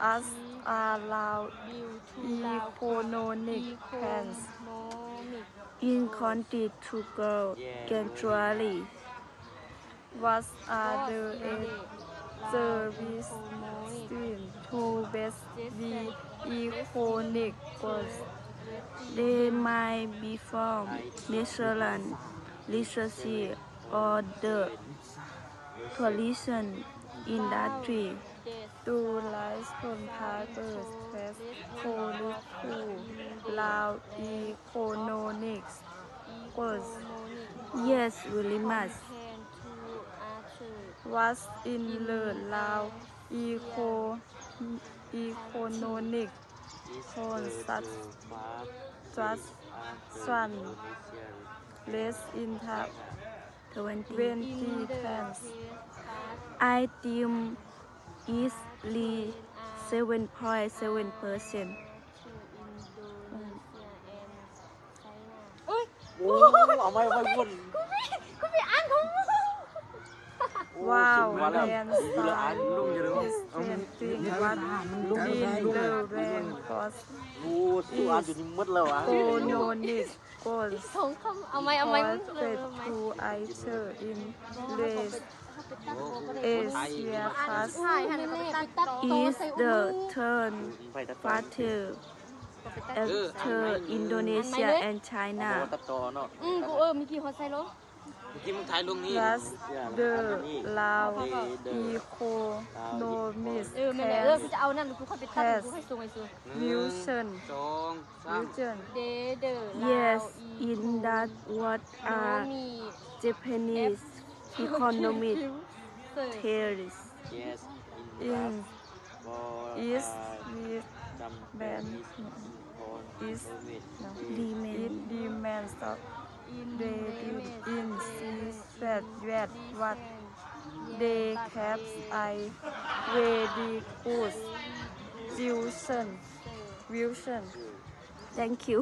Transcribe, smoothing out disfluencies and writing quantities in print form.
as allow economic plans in country to grow gradually. What are the service to best the economic growth? They might be from natural resources or the tourism industry. To rise from Parker's test policy to allow economic growth. Yes, very much. What's in the allow economic growth such one less in 2010. I think easily 7.7%. โอ้เอาไม่วน กูไปอ่านของมึง Wow, Wow, and Wow, lung je dong. something what in the rain cost โอ้สู้อ่านอยู่นี่หมดแล้วอ่ะ economic growth สองคำเอาไหมมึงเลย prospect to enter in West Asia fast ถ่ายหันไปตัด is the turn faster after Indonesia and China. ตัดต่อเนาะ กูมีกี่คนใส่ลง เมื่อกี้มึงถ่ายลงนี้ Plus the Lao economic แม่กูจะเอานั่นกูค่อยไปตัดกูให้ส่งให้ซื้อ vision 2 3 vision เดอ Yes, in that what are มี Japanese economic theories yes in is with จำ ban is demands of they in that what they caps I very good vision. Thank you.